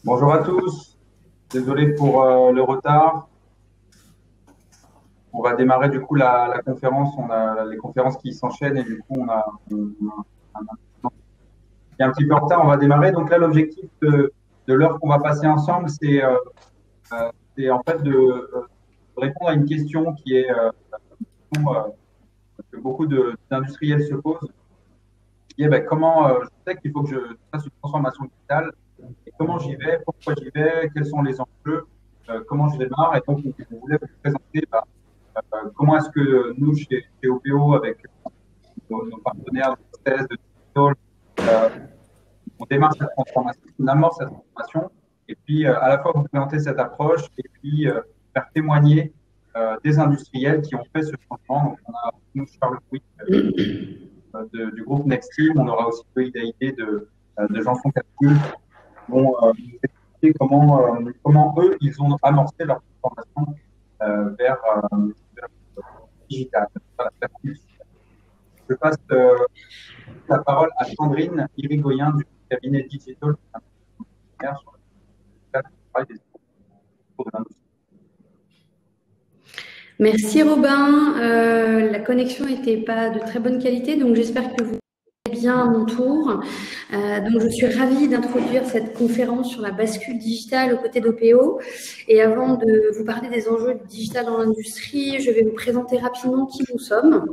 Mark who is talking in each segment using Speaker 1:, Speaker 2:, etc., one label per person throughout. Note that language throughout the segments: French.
Speaker 1: Bonjour à tous, désolé pour le retard. On va démarrer du coup la conférence. On a les conférences qui s'enchaînent et du coup il y a un petit peu en retard. On va démarrer. Donc là, l'objectif de l'heure qu'on va passer ensemble, c'est en fait de répondre à une question qui est que beaucoup d'industriels se posent, qui est comment je sais qu'il faut que je fasse une transformation digitale et comment j'y vais, pourquoi j'y vais, quels sont les enjeux, comment je démarre. Et donc, on voulait vous présenter comment est-ce que nous, chez OPO, avec nos partenaires de thèse, de digital, euh, on démarre cette transformation, on amorce cette transformation, et puis à la fois vous présenter cette approche, et puis faire témoigner des industriels qui ont fait ce changement. Donc, on a nous, Charles Louis du groupe Next Team, on aura aussi Loïc Daïdé de Janson Calcul, qui vont nous expliquer comment eux, ils ont amorcé leur transformation vers le digital. Je passe la parole à Sandrine Irigoyen du cabinet Digital sur le travail des de l'industrie.
Speaker 2: Merci Robin. La connexion n'était pas de très bonne qualité, donc j'espère que vous allez bien à mon tour. Donc je suis ravie d'introduire cette conférence sur la bascule digitale aux côtés d'OPO. Et avant de vous parler des enjeux du digital dans l'industrie, je vais vous présenter rapidement qui nous sommes.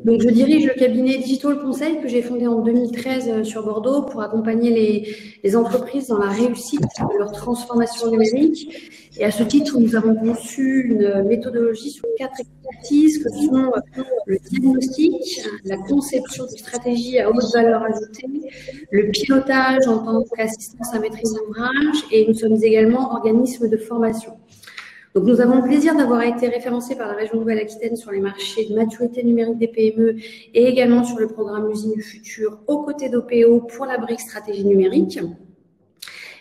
Speaker 2: Donc, je dirige le cabinet Digital Conseil que j'ai fondé en 2013 sur Bordeaux pour accompagner les entreprises dans la réussite de leur transformation numérique. Et à ce titre, nous avons conçu une méthodologie sur 4 expertises que sont le diagnostic, la conception de stratégies à haute valeur ajoutée, le pilotage en tant qu'assistance à maîtrise d'ouvrage, et nous sommes également organisme de formation. Donc, nous avons le plaisir d'avoir été référencés par la région Nouvelle-Aquitaine sur les marchés de maturité numérique des PME et également sur le programme Usine du Futur aux côtés d'OPO pour la brique stratégie numérique.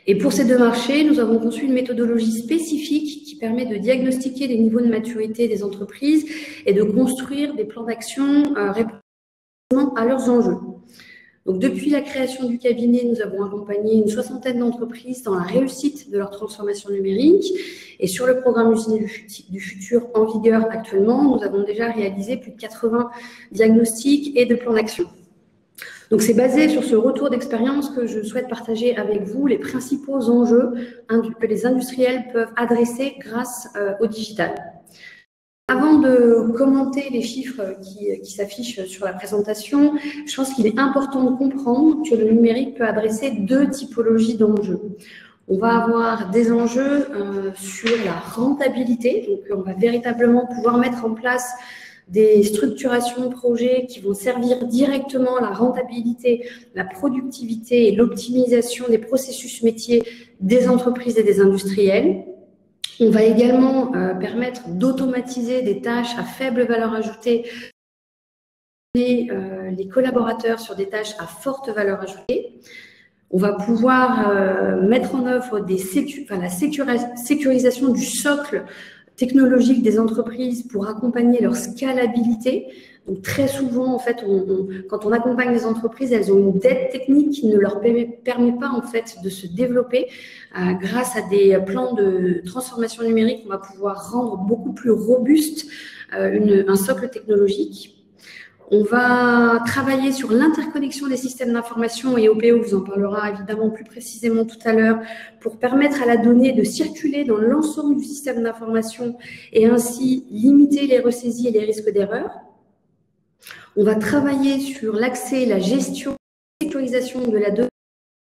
Speaker 2: Et pour ces deux marchés, nous avons conçu une méthodologie spécifique qui permet de diagnostiquer les niveaux de maturité des entreprises et de construire des plans d'action répondant à leurs enjeux. Donc, depuis la création du cabinet, nous avons accompagné une 60aine d'entreprises dans la réussite de leur transformation numérique. Et sur le programme Usine du Futur en vigueur actuellement, nous avons déjà réalisé plus de 80 diagnostics et de plans d'action. Donc, c'est basé sur ce retour d'expérience que je souhaite partager avec vous les principaux enjeux que les industriels peuvent adresser grâce au digital. Avant de commenter les chiffres qui s'affichent sur la présentation, je pense qu'il est important de comprendre que le numérique peut adresser deux typologies d'enjeux. On va avoir des enjeux sur la rentabilité, donc on va véritablement pouvoir mettre en place des structurations de projets qui vont servir directement la rentabilité, la productivité et l'optimisation des processus métiers des entreprises et des industriels. On va également permettre d'automatiser des tâches à faible valeur ajoutée et les collaborateurs sur des tâches à forte valeur ajoutée. On va pouvoir mettre en œuvre la sécurisation du socle technologique des entreprises pour accompagner leur scalabilité. Donc, très souvent, en fait, quand on accompagne les entreprises, elles ont une dette technique qui ne leur permet pas, en fait, de se développer. Grâce à des plans de transformation numérique, on va pouvoir rendre beaucoup plus robuste un socle technologique. On va travailler sur l'interconnexion des systèmes d'information et OPO vous en parlera évidemment plus précisément tout à l'heure pour permettre à la donnée de circuler dans l'ensemble du système d'information et ainsi limiter les ressaisies et les risques d'erreur. On va travailler sur l'accès, la gestion, la sécurisation de la donnée,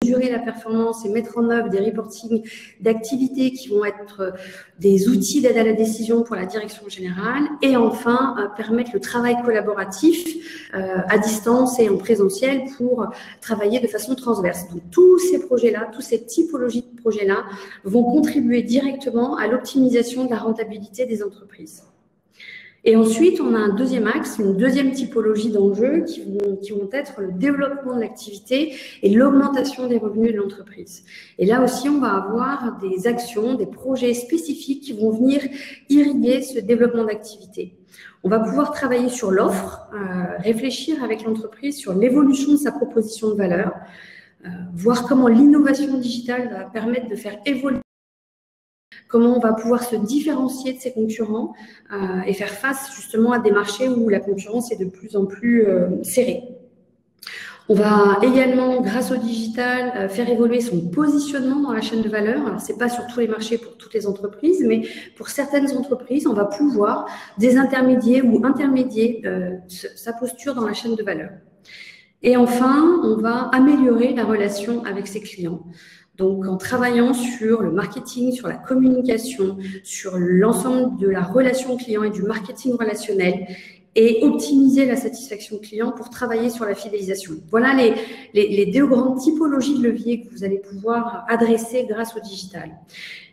Speaker 2: mesurer la performance et mettre en œuvre des reportings d'activités qui vont être des outils d'aide à la décision pour la direction générale et enfin permettre le travail collaboratif à distance et en présentiel pour travailler de façon transverse. Donc tous ces projets-là, toutes ces typologies de projets-là vont contribuer directement à l'optimisation de la rentabilité des entreprises. Et ensuite, on a un deuxième axe, une deuxième typologie d'enjeux qui vont être le développement de l'activité et l'augmentation des revenus de l'entreprise. Et là aussi, on va avoir des actions, des projets spécifiques qui vont venir irriguer ce développement d'activité. On va pouvoir travailler sur l'offre, réfléchir avec l'entreprise sur l'évolution de sa proposition de valeur, voir comment l'innovation digitale va permettre de faire évoluer, comment on va pouvoir se différencier de ses concurrents et faire face justement à des marchés où la concurrence est de plus en plus serrée. On va également, grâce au digital, faire évoluer son positionnement dans la chaîne de valeur. Alors, ce n'est pas sur tous les marchés pour toutes les entreprises, mais pour certaines entreprises, on va pouvoir désintermédier ou intermédier sa posture dans la chaîne de valeur. Et enfin, on va améliorer la relation avec ses clients. Donc, en travaillant sur le marketing, sur la communication, sur l'ensemble de la relation client et du marketing relationnel, et optimiser la satisfaction client pour travailler sur la fidélisation. Voilà les deux grandes typologies de leviers que vous allez pouvoir adresser grâce au digital.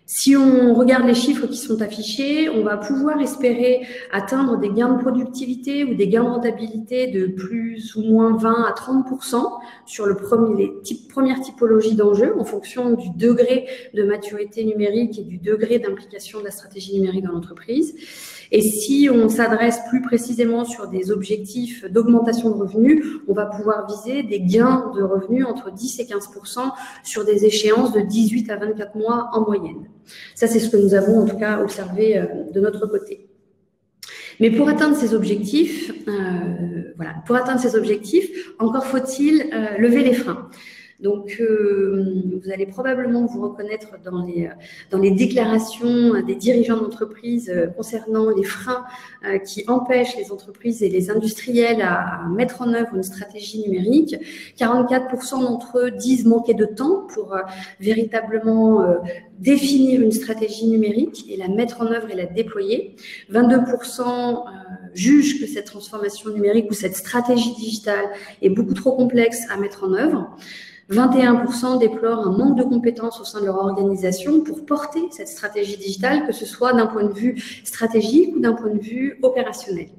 Speaker 2: Si on regarde les chiffres qui sont affichés, on va pouvoir espérer atteindre des gains de productivité ou des gains de rentabilité de plus ou moins 20 à 30% sur les premières typologies d'enjeux en fonction du degré de maturité numérique et du degré d'implication de la stratégie numérique dans l'entreprise. Et si on s'adresse plus précisément sur des objectifs d'augmentation de revenus, on va pouvoir viser des gains de revenus entre 10 et 15% sur des échéances de 18 à 24 mois en moyenne. Ça, c'est ce que nous avons en tout cas observé de notre côté. Mais pour atteindre ces objectifs, encore faut-il lever les freins. Donc, vous allez probablement vous reconnaître dans les déclarations des dirigeants d'entreprise concernant les freins qui empêchent les entreprises et les industriels à mettre en œuvre une stratégie numérique. 44% d'entre eux disent manquer de temps pour véritablement définir une stratégie numérique et la mettre en œuvre et la déployer. 22% jugent que cette transformation numérique ou cette stratégie digitale est beaucoup trop complexe à mettre en œuvre. 21% déplorent un manque de compétences au sein de leur organisation pour porter cette stratégie digitale, que ce soit d'un point de vue stratégique ou d'un point de vue opérationnel.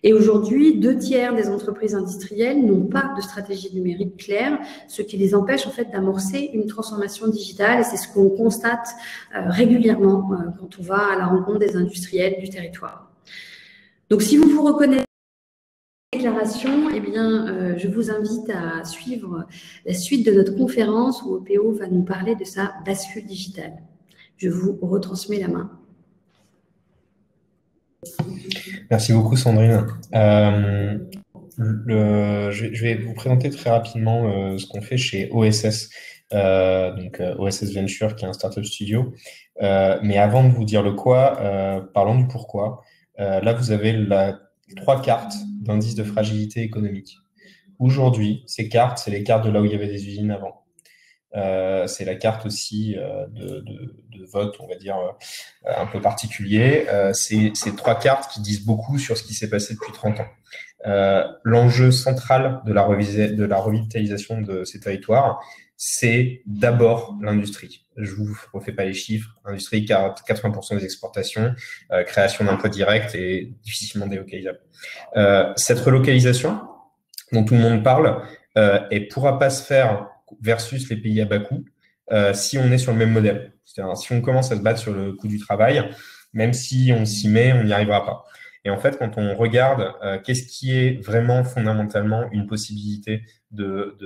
Speaker 2: Et aujourd'hui, 2/3 des entreprises industrielles n'ont pas de stratégie numérique claire, ce qui les empêche en fait d'amorcer une transformation digitale. Et c'est ce qu'on constate régulièrement quand on va à la rencontre des industriels du territoire. Donc, si vous vous reconnaissez déclaration, eh bien, je vous invite à suivre la suite de notre conférence où OPO va nous parler de sa bascule digitale. Je vous retransmets la main.
Speaker 3: Merci beaucoup, Sandrine. Je vais vous présenter très rapidement ce qu'on fait chez OSS, donc OSS Venture, qui est un startup studio. Mais avant de vous dire le quoi, parlons du pourquoi. Là, vous avez 3 cartes d'indice de fragilité économique. Aujourd'hui, ces cartes, c'est les cartes de là où il y avait des usines avant. C'est la carte aussi de vote, on va dire, un peu particulier. C'est 3 cartes qui disent beaucoup sur ce qui s'est passé depuis 30 ans. L'enjeu central de la revitalisation de ces territoires, c'est d'abord l'industrie. Je vous refais pas les chiffres. Industrie, 80% des exportations, création d'emplois directs et difficilement délocalisables. Cette relocalisation dont tout le monde parle, elle pourra pas se faire versus les pays à bas coût si on est sur le même modèle. C'est-à-dire, si on commence à se battre sur le coût du travail, même si on s'y met, on n'y arrivera pas. Et en fait, quand on regarde qu'est-ce qui est vraiment fondamentalement une possibilité de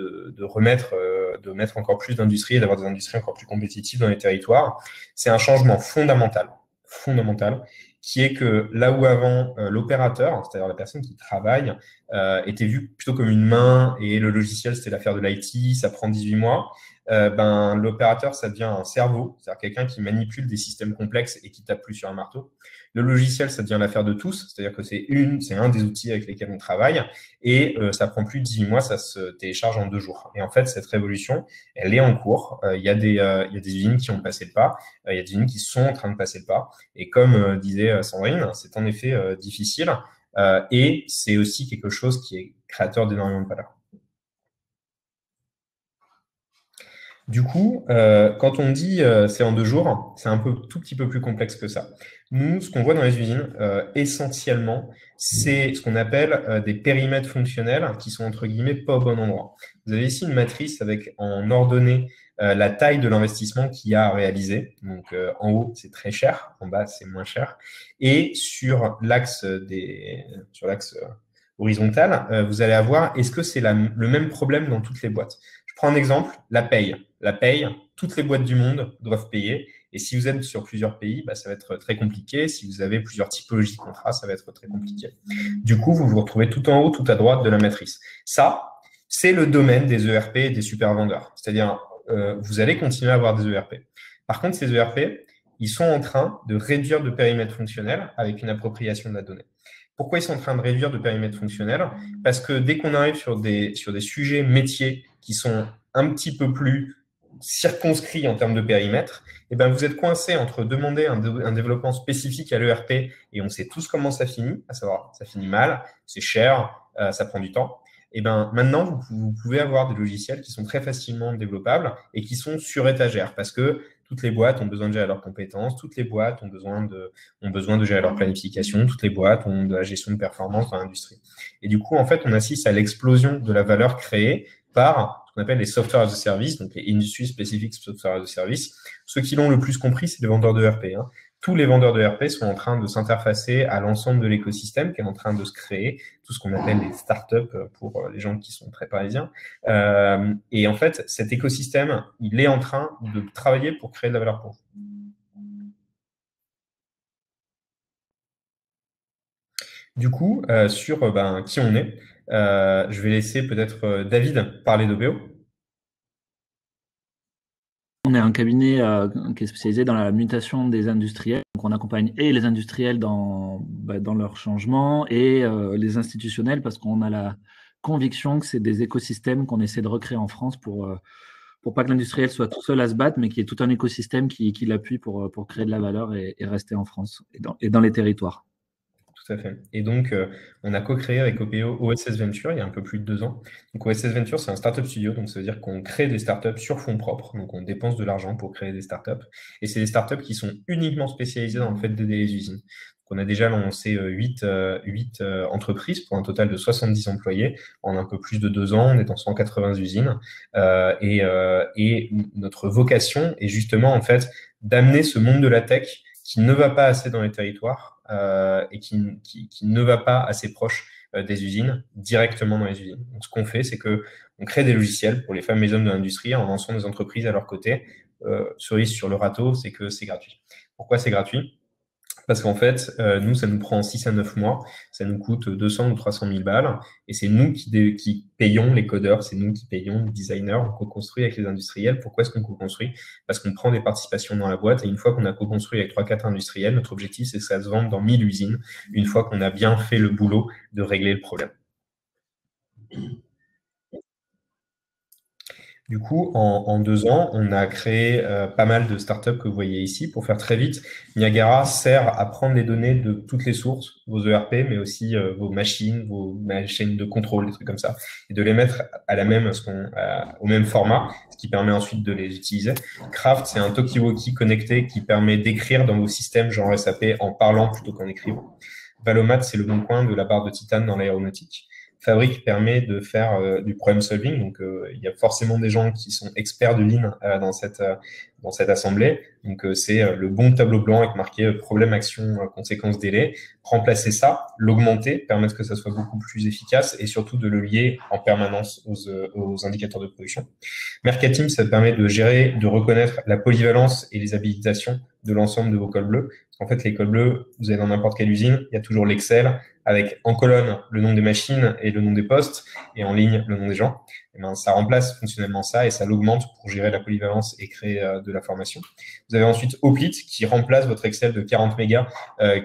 Speaker 3: mettre encore plus d'industrie et d'avoir des industries encore plus compétitives dans les territoires, c'est un changement fondamental, qui est que là où avant l'opérateur, c'est-à-dire la personne qui travaille, était vu plutôt comme une main et le logiciel c'était l'affaire de l'IT, ça prend 18 mois, l'opérateur ça devient un cerveau, c'est-à-dire quelqu'un qui manipule des systèmes complexes et qui tape plus sur un marteau. Le logiciel ça devient l'affaire de tous, c'est-à-dire que c'est un des outils avec lesquels on travaille et ça prend plus de 18 mois, ça se télécharge en 2 jours. Et en fait cette révolution, elle est en cours. Il y a des usines qui ont passé le pas, il y a des usines qui sont en train de passer le pas. Et comme disait Sandrine, c'est en effet difficile et c'est aussi quelque chose qui est créateur d'énormément de valeur. Du coup, quand on dit c'est en 2 jours, c'est tout petit peu plus complexe que ça. Nous, ce qu'on voit dans les usines, essentiellement, c'est ce qu'on appelle des périmètres fonctionnels qui sont entre guillemets pas au bon endroit. Vous avez ici une matrice avec en ordonnée la taille de l'investissement qu'il y a à réaliser. Donc, en haut, c'est très cher, en bas, c'est moins cher. Et sur l'axe horizontal, vous allez avoir, est-ce que c'est le même problème dans toutes les boîtes? Je prends un exemple, la paye. La paye, toutes les boîtes du monde doivent payer. Et si vous êtes sur plusieurs pays, ça va être très compliqué. Si vous avez plusieurs typologies de contrats, ça va être très compliqué. Du coup, vous vous retrouvez tout en haut, tout à droite de la matrice. Ça, c'est le domaine des ERP et des super vendeurs. C'est-à-dire, vous allez continuer à avoir des ERP. Par contre, ces ERP, ils sont en train de réduire de périmètre fonctionnel avec une appropriation de la donnée. Pourquoi ils sont en train de réduire de périmètre fonctionnel? Parce que dès qu'on arrive sur des sujets métiers qui sont un petit peu plus circonscrits en termes de périmètre, vous êtes coincé entre demander un développement spécifique à l'ERP et on sait tous comment ça finit, à savoir ça finit mal, c'est cher, ça prend du temps. Maintenant, vous pouvez avoir des logiciels qui sont très facilement développables et qui sont sur étagère parce que toutes les boîtes ont besoin de gérer leurs compétences, toutes les boîtes ont besoin de gérer leur planification, toutes les boîtes ont de la gestion de performance dans l'industrie. Et du coup, en fait, on assiste à l'explosion de la valeur créée par ce qu'on appelle les software as a service, donc les industry specific software as a service. Ceux qui l'ont le plus compris, c'est les vendeurs de ERP. Tous les vendeurs de ERP sont en train de s'interfacer à l'ensemble de l'écosystème qui est en train de se créer, tout ce qu'on appelle les startups pour les gens qui sont très parisiens. Et en fait, cet écosystème, il est en train de travailler pour créer de la valeur pour vous. Du coup, sur qui on est, je vais laisser peut-être David parler d'OPO.
Speaker 4: On est un cabinet qui est spécialisé dans la mutation des industriels. Donc, on accompagne et les industriels dans leur changement et les institutionnels parce qu'on a la conviction que c'est des écosystèmes qu'on essaie de recréer en France pour pas que l'industriel soit tout seul à se battre, mais qu'il y ait tout un écosystème qui l'appuie pour créer de la valeur et rester en France et dans les territoires.
Speaker 3: Tout à fait. Et donc, on a co-créé avec OPO OSS Venture il y a un peu plus de 2 ans. Donc, OSS Venture, c'est un startup studio. Donc, ça veut dire qu'on crée des startups sur fonds propres. Donc, on dépense de l'argent pour créer des startups. Et c'est des startups qui sont uniquement spécialisées dans le fait d'aider les usines. Donc, on a déjà lancé 8 entreprises pour un total de 70 employés en un peu plus de 2 ans. On est dans 180 usines. Et notre vocation est justement, en fait, d'amener ce monde de la tech qui ne va pas assez dans les territoires et qui ne va pas assez proche des usines, directement dans les usines. Donc, ce qu'on fait, c'est qu'on crée des logiciels pour les femmes et les hommes de l'industrie en lançant des entreprises à leur côté. Cerise sur le râteau, c'est que c'est gratuit. Pourquoi c'est gratuit? Parce qu'en fait, nous, ça nous prend 6 à 9 mois, ça nous coûte 200 ou 300 000 balles, et c'est nous qui payons les codeurs, c'est nous qui payons les designers, on co-construit avec les industriels. Pourquoi est-ce qu'on co-construit? Parce qu'on prend des participations dans la boîte, et une fois qu'on a co-construit avec 3-4 industriels, notre objectif, c'est que ça se vende dans 1000 usines, une fois qu'on a bien fait le boulot de régler le problème. Du coup, en 2 ans, on a créé pas mal de startups que vous voyez ici. Pour faire très vite, Niagara sert à prendre les données de toutes les sources, vos ERP, mais aussi vos machines de contrôle, des trucs comme ça, et de les mettre à au même format, ce qui permet ensuite de les utiliser. Craft, c'est un talkie-walkie connecté qui permet d'écrire dans vos systèmes genre SAP en parlant plutôt qu'en écrivant. Valomat, c'est le bon coin de la barre de titane dans l'aéronautique. Fabric permet de faire du problem solving, donc il y a forcément des gens qui sont experts de Lean dans cette assemblée. Donc c'est le bon tableau blanc avec marqué problème, action, conséquence, délai. Remplacer ça, l'augmenter, permettre que ça soit beaucoup plus efficace et surtout de le lier en permanence aux indicateurs de production. Mercatim, ça permet de gérer, de reconnaître la polyvalence et les habilitations de l'ensemble de vos cols bleus. En fait, les cols bleus, vous avez dans n'importe quelle usine, il y a toujours l'Excel avec en colonne le nom des machines et le nom des postes et en ligne le nom des gens. Et ça remplace fonctionnellement ça et ça l'augmente pour gérer la polyvalence et créer de la formation. Vous avez ensuite Oplit qui remplace votre Excel de 40 mégas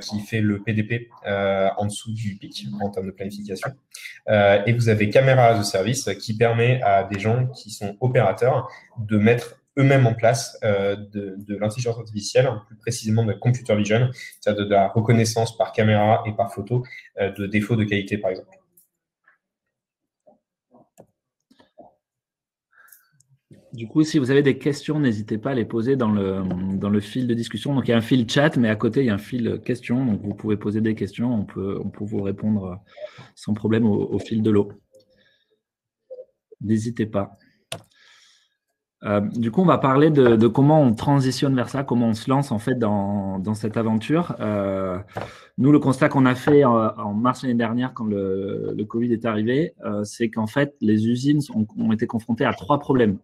Speaker 3: qui fait le PDP en dessous du PIC en termes de planification. Et vous avez Camera as a Service qui permet à des gens qui sont opérateurs de mettre eux-mêmes en place de l'intelligence artificielle, plus précisément de la computer vision, c'est-à-dire de la reconnaissance par caméra et par photo de défauts de qualité, par exemple.
Speaker 4: Du coup, si vous avez des questions, n'hésitez pas à les poser dans le fil de discussion. Donc, il y a un fil chat, mais à côté, il y a un fil questions. Donc, vous pouvez poser des questions. On peut vous répondre sans problème au fil de l'eau. N'hésitez pas. Du coup, on va parler de comment on transitionne vers ça, comment on se lance en fait dans cette aventure. Nous, le constat qu'on a fait en mars l'année dernière, quand le Covid est arrivé, c'est qu'en fait, les usines ont été confrontées à 3 problèmes.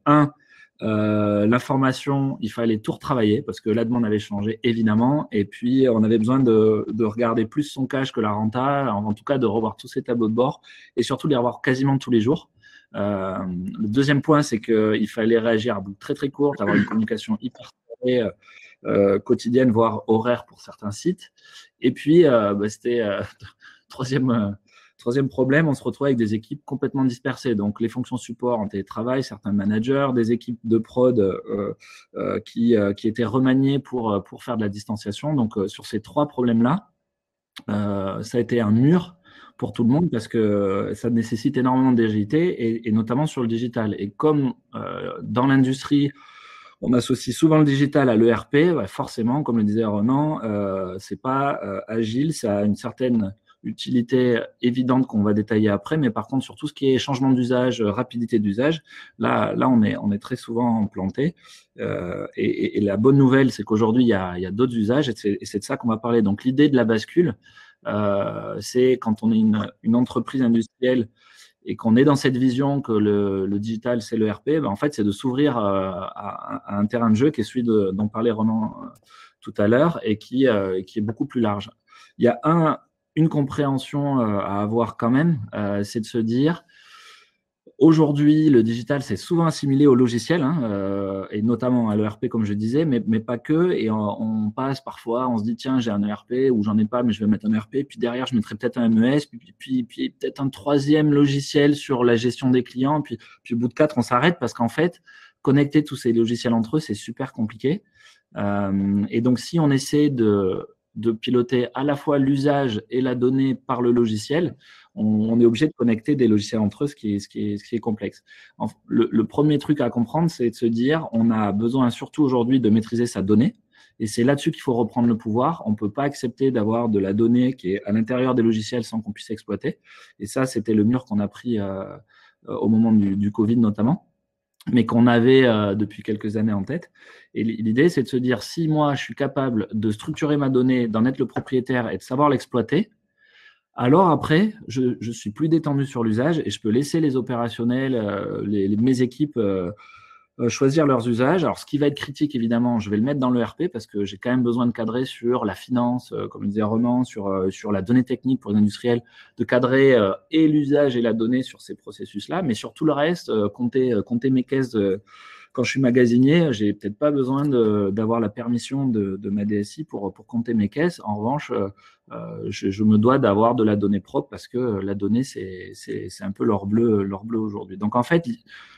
Speaker 4: L'information, il fallait tout retravailler parce que la demande avait changé, évidemment. Et puis, on avait besoin de regarder plus son cash que la renta, en tout cas de revoir tous ses tableaux de bord et surtout de les revoir quasiment tous les jours. Le deuxième point, c'est qu'il fallait réagir à bout très très court, avoir une communication hyper serrée, quotidienne, voire horaire pour certains sites. Et puis, c'était troisième problème, on se retrouvait avec des équipes complètement dispersées. Donc, les fonctions support en télétravail, certains managers, des équipes de prod qui étaient remaniées pour faire de la distanciation. Donc, sur ces 3 problèmes-là, ça a été un mur pour tout le monde parce que ça nécessite énormément d'agilité et notamment sur le digital. Et comme dans l'industrie, on associe souvent le digital à l'ERP, forcément, comme le disait Ronan, c'est pas agile, ça a une certaine utilité évidente qu'on va détailler après, mais par contre, sur tout ce qui est changement d'usage, rapidité d'usage, là on est très souvent planté. Et la bonne nouvelle, c'est qu'aujourd'hui, il y a d'autres usages et c'est de ça qu'on va parler. Donc, l'idée de la bascule, c'est quand on est une entreprise industrielle et qu'on est dans cette vision que le digital, c'est le RP, en fait, c'est de s'ouvrir à un terrain de jeu qui est celui dont parlait Ronan tout à l'heure et qui est beaucoup plus large. Il y a une compréhension à avoir quand même, c'est de se dire, aujourd'hui, le digital, c'est souvent assimilé au logiciel, et notamment à l'ERP, comme je disais, mais pas que. Et on passe parfois, on se dit, tiens, j'ai un ERP ou j'en ai pas, mais je vais mettre un ERP. Puis derrière, je mettrai peut-être un MES, puis peut-être un 3e logiciel sur la gestion des clients. Puis au bout de 4, on s'arrête parce qu'en fait, connecter tous ces logiciels entre eux, c'est super compliqué. Et donc, si on essaie de piloter à la fois l'usage et la donnée par le logiciel, on est obligé de connecter des logiciels entre eux, ce qui est complexe. Le premier truc à comprendre, c'est de se dire, on a besoin surtout aujourd'hui de maîtriser sa donnée, et c'est là-dessus qu'il faut reprendre le pouvoir. On ne peut pas accepter d'avoir de la donnée qui est à l'intérieur des logiciels sans qu'on puisse exploiter. Et ça, c'était le mur qu'on a pris au moment du Covid notamment, mais qu'on avait depuis quelques années en tête. Et l'idée, c'est de se dire, si moi, je suis capable de structurer ma donnée, d'en être le propriétaire et de savoir l'exploiter, alors après, je suis plus détendu sur l'usage et je peux laisser les opérationnels, mes équipes choisir leurs usages. Alors, ce qui va être critique, évidemment, je vais le mettre dans le RP parce que j'ai quand même besoin de cadrer sur la finance, comme le disait Ronan, sur la donnée technique pour les industriels, de cadrer et l'usage et la donnée sur ces processus-là, mais sur tout le reste, compter mes caisses. Quand je suis magasinier, j'ai peut-être pas besoin d'avoir la permission de ma DSI pour compter mes caisses. En revanche, je me dois d'avoir de la donnée propre parce que la donnée, c'est un peu l'or bleu aujourd'hui. Donc, en fait,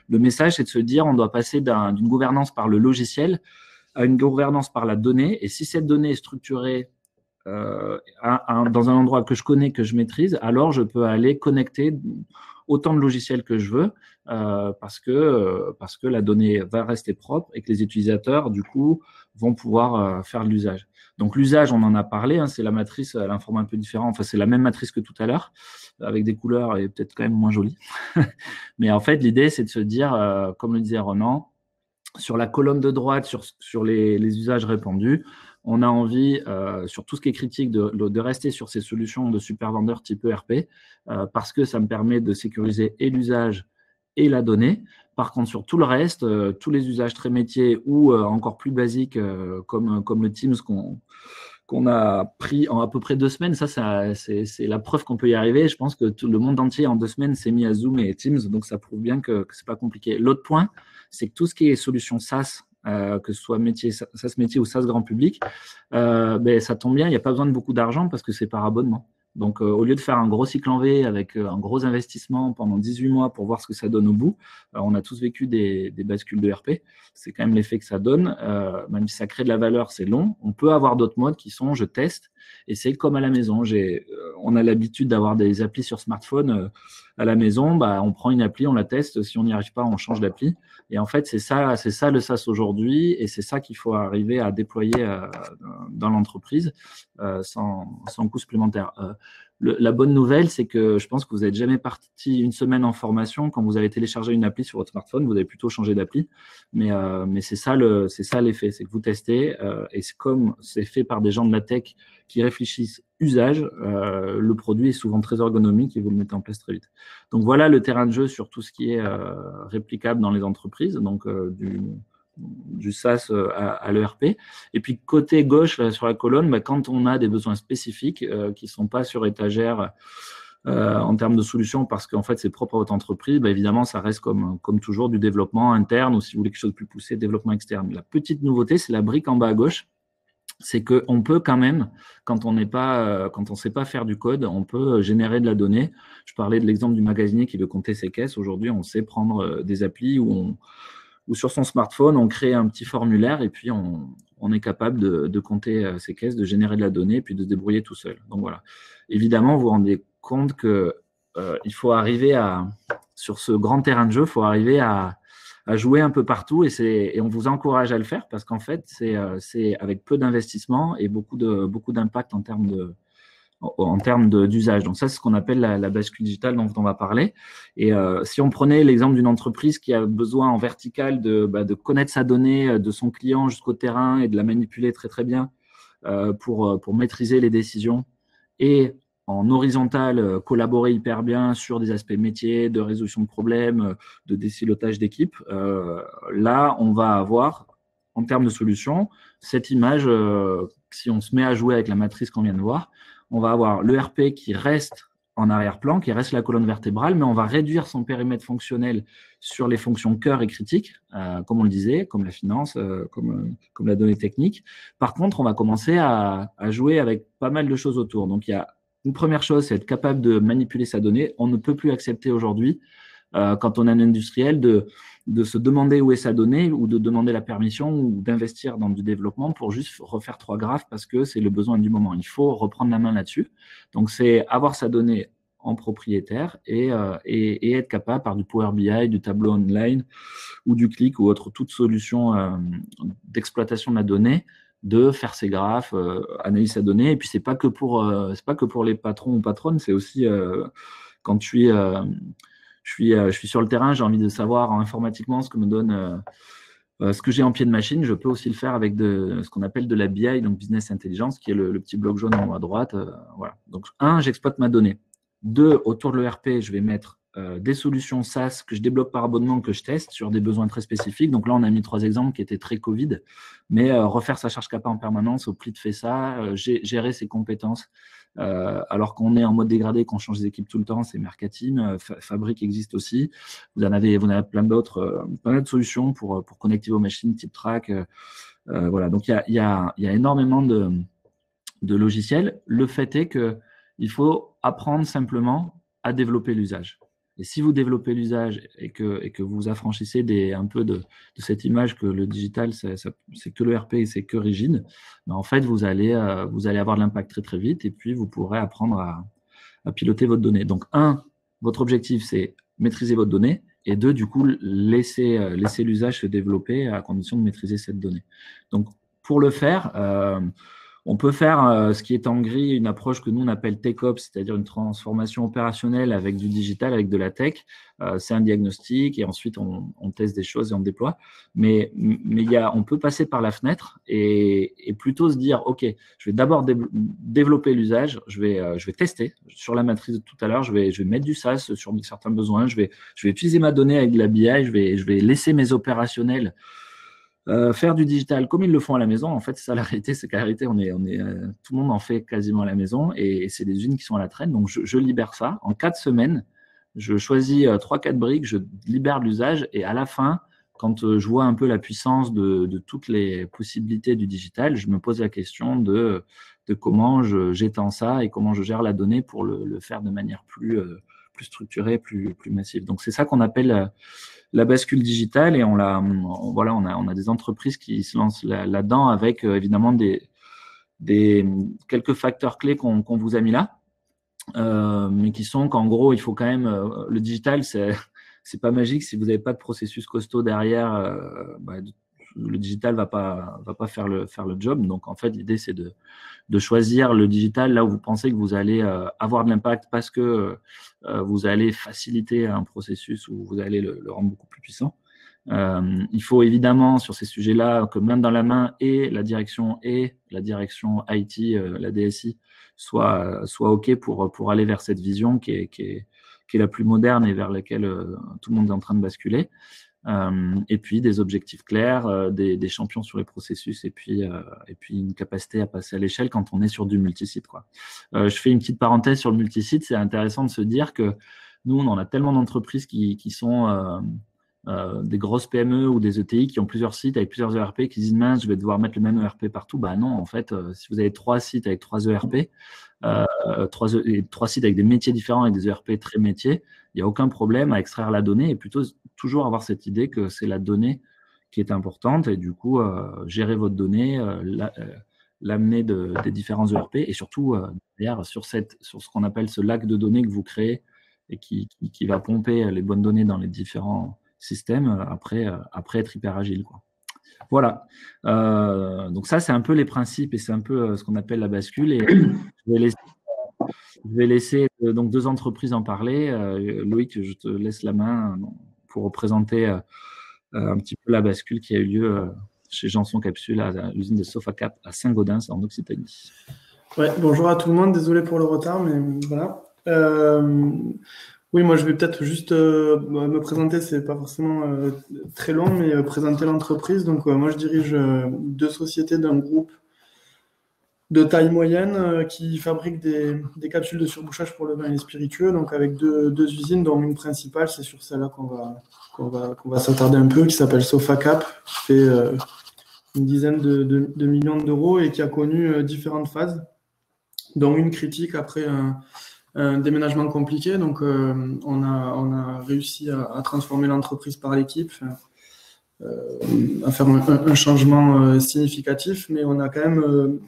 Speaker 4: le message, c'est de se dire on doit passer d'une gouvernance par le logiciel à une gouvernance par la donnée. Et si cette donnée est structurée dans un endroit que je connais, que je maîtrise, alors je peux aller connecter autant de logiciels que je veux parce que la donnée va rester propre et que les utilisateurs, du coup, vont pouvoir faire de l'usage. Donc, l'usage, on en a parlé, c'est la matrice, elle a un format un peu différent. Enfin, c'est la même matrice que tout à l'heure, avec des couleurs et peut-être quand même moins jolies. Mais en fait, l'idée, c'est de se dire, comme le disait Ronan, sur la colonne de droite, sur les usages répandus, on a envie, sur tout ce qui est critique, de rester sur ces solutions de super vendeurs type ERP, parce que ça me permet de sécuriser et l'usage et la donnée. Par contre, sur tout le reste, tous les usages très métiers ou encore plus basiques, comme le Teams qu'on a pris en à peu près 2 semaines, c'est la preuve qu'on peut y arriver. Je pense que tout le monde entier, en 2 semaines, s'est mis à Zoom et Teams, donc ça prouve bien que ce n'est pas compliqué. L'autre point, c'est que tout ce qui est solution SaaS, que ce soit SaaS métier ou SaaS grand public, ça tombe bien, il n'y a pas besoin de beaucoup d'argent parce que c'est par abonnement. Donc, au lieu de faire un gros cycle en V avec un gros investissement pendant 18 mois pour voir ce que ça donne au bout, on a tous vécu des bascules de RP. C'est quand même l'effet que ça donne. Même si ça crée de la valeur, c'est long. On peut avoir d'autres modes qui sont je teste et c'est comme à la maison. On a l'habitude d'avoir des applis sur smartphone à la maison. On prend une appli, on la teste. Si on n'y arrive pas, on change d'appli. Et en fait, c'est ça le SaaS aujourd'hui et c'est ça qu'il faut arriver à déployer dans l'entreprise sans coût supplémentaire. la bonne nouvelle, c'est que je pense que vous n'êtes jamais parti une semaine en formation. Quand vous avez téléchargé une appli sur votre smartphone, vous avez plutôt changé d'appli. Mais c'est ça l'effet, c'est que vous testez et comme c'est fait par des gens de la tech qui réfléchissent usage, le produit est souvent très ergonomique et vous le mettez en place très vite. Donc voilà le terrain de jeu sur tout ce qui est réplicable dans les entreprises, donc du SaaS à l'ERP. Et puis côté gauche, là, sur la colonne, quand on a des besoins spécifiques qui ne sont pas sur étagère en termes de solutions, parce qu'en fait c'est propre à votre entreprise, évidemment ça reste comme toujours du développement interne, ou si vous voulez quelque chose de plus poussé, développement externe. La petite nouveauté, c'est la brique en bas à gauche. C'est qu'on peut quand même, quand on ne sait pas faire du code, on peut générer de la donnée. Je parlais de l'exemple du magasinier qui veut compter ses caisses. Aujourd'hui, on sait prendre des applis où sur son smartphone, on crée un petit formulaire et puis on est capable de compter ses caisses, de générer de la donnée et puis de se débrouiller tout seul. Donc voilà. Évidemment, vous vous rendez compte que il faut arriver sur ce grand terrain de jeu, il faut arriver à jouer un peu partout et on vous encourage à le faire parce qu'en fait, c'est avec peu d'investissement et beaucoup d'impact en termes d'usage. Donc ça, c'est ce qu'on appelle la bascule digitale dont on va parler. Et si on prenait l'exemple d'une entreprise qui a besoin en vertical de connaître sa donnée de son client jusqu'au terrain et de la manipuler très très bien pour maîtriser les décisions, et en horizontal, collaborer hyper bien sur des aspects métiers, de résolution de problèmes, de décilotage d'équipe, là, on va avoir, en termes de solutions, cette image, si on se met à jouer avec la matrice qu'on vient de voir, on va avoir l'ERP qui reste en arrière-plan, qui reste la colonne vertébrale, mais on va réduire son périmètre fonctionnel sur les fonctions cœur et critiques, comme on le disait, comme la finance, comme la donnée technique. Par contre, on va commencer à jouer avec pas mal de choses autour. Donc, il y a une première chose, c'est être capable de manipuler sa donnée. On ne peut plus accepter aujourd'hui, quand on est un industriel, de se demander où est sa donnée ou de demander la permission ou d'investir dans du développement pour juste refaire 3 graphes parce que c'est le besoin du moment. Il faut reprendre la main là-dessus. Donc, c'est avoir sa donnée en propriétaire et être capable, par du Power BI, du tableau online ou du Qlik ou autre, toute solution d'exploitation de la donnée, de faire ses graphes, analyser sa donnée. Et puis, c'est pas que pour les patrons ou patronnes, c'est aussi quand je suis sur le terrain, j'ai envie de savoir informatiquement ce que me donne ce que j'ai en pied de machine. Je peux aussi le faire avec ce qu'on appelle de la BI, donc Business Intelligence, qui est le petit bloc jaune en haut à droite. Voilà. Donc, 1, j'exploite ma donnée. 2, autour de l'ERP, je vais mettre des solutions SaaS que je débloque par abonnement, que je teste sur des besoins très spécifiques. Donc là, on a mis 3 exemples qui étaient très Covid, mais refaire sa charge CAPA en permanence, au pli de fait ça, gérer ses compétences. Alors qu'on est en mode dégradé, qu'on change des équipes tout le temps, c'est Mercatim, Fabric existe aussi. Vous en avez plein d'autres solutions pour connecter vos machines, type track. Voilà, donc il y a énormément de logiciels. Le fait est qu'il faut apprendre simplement à développer l'usage. Et si vous développez l'usage et que vous affranchissez un peu de cette image que le digital, c'est que le RP et c'est que rigide, en fait, vous allez avoir de l'impact très, très vite et puis vous pourrez apprendre à piloter votre donnée. Donc, 1, votre objectif, c'est maîtriser votre donnée et 2, du coup, laisser l'usage se développer à condition de maîtriser cette donnée. Donc, pour le faire, on peut faire ce qui est en gris, une approche que nous, on appelle TechOps, c'est-à-dire une transformation opérationnelle avec du digital, avec de la tech. C'est un diagnostic et ensuite, on teste des choses et on déploie. Mais on peut passer par la fenêtre et plutôt se dire, OK, je vais d'abord développer l'usage, je vais tester sur la matrice de tout à l'heure, je vais mettre du SaaS sur certains besoins, je vais utiliser ma donnée avec de la BI, je vais laisser mes opérationnels faire du digital comme ils le font à la maison. En fait, c'est ça la réalité, c'est qu'à la réalité, tout le monde en fait quasiment à la maison et c'est des usines qui sont à la traîne. Donc, je libère ça. En 4 semaines, je choisis 3-4 briques, je libère l'usage et à la fin, quand je vois un peu la puissance de toutes les possibilités du digital, je me pose la question de comment j'étends ça et comment je gère la donnée pour le faire de manière plus structurée, plus massive. Donc, c'est ça qu'on appelle la bascule digitale et on a des entreprises qui se lancent là-dedans avec évidemment quelques facteurs clés qu'on vous a mis là, mais qui sont qu'en gros, il faut quand même le digital, c'est pas magique si vous n'avez pas de processus costaud derrière. le digital va pas faire le job. Donc, en fait, l'idée, c'est de choisir le digital là où vous pensez que vous allez avoir de l'impact parce que vous allez faciliter un processus ou vous allez le rendre beaucoup plus puissant. Il faut évidemment, sur ces sujets-là, que main dans la main et la direction IT, la DSI, soit OK pour aller vers cette vision qui est la plus moderne et vers laquelle tout le monde est en train de basculer. Et puis des objectifs clairs, des champions sur les processus et puis une capacité à passer à l'échelle quand on est sur du multisite, quoi. Je fais une petite parenthèse sur le multisite. C'est intéressant de se dire que nous, on a tellement d'entreprises qui sont des grosses PME ou des ETI qui ont plusieurs sites avec plusieurs ERP qui disent mince, je vais devoir mettre le même ERP partout. Bah non, en fait, si vous avez 3 sites avec 3 ERP, 3 sites avec des métiers différents, avec des ERP très métiers, il n'y a aucun problème à extraire la donnée et plutôt toujours avoir cette idée que c'est la donnée qui est importante et du coup, gérer votre donnée, l'amener des différents ERP et surtout, derrière, sur ce qu'on appelle ce lac de données que vous créez et qui va pomper les bonnes données dans les différents système après être hyper agile, quoi. Voilà. Donc ça, c'est un peu les principes et c'est un peu ce qu'on appelle la bascule. Et je vais laisser donc 2 entreprises en parler. Loïc, je te laisse la main pour représenter un petit peu la bascule qui a eu lieu chez Janson Capsule à l'usine de Sofacap à Saint-Gaudens en Occitanie.
Speaker 5: Ouais, bonjour à tout le monde. Désolé pour le retard, mais voilà. Oui, moi je vais peut-être juste me présenter, c'est pas forcément très long, mais présenter l'entreprise. Donc moi je dirige 2 sociétés d'un groupe de taille moyenne qui fabriquent des capsules de surbouchage pour le vin et les spiritueux, donc avec deux usines, dont une principale, c'est sur celle-là qu'on va s'attarder un peu, qui s'appelle Sofacap, qui fait une dizaine de millions d'euros et qui a connu différentes phases, dont une critique après un déménagement compliqué. Donc, on a réussi à transformer l'entreprise par l'équipe, à faire un changement significatif, mais on a quand même,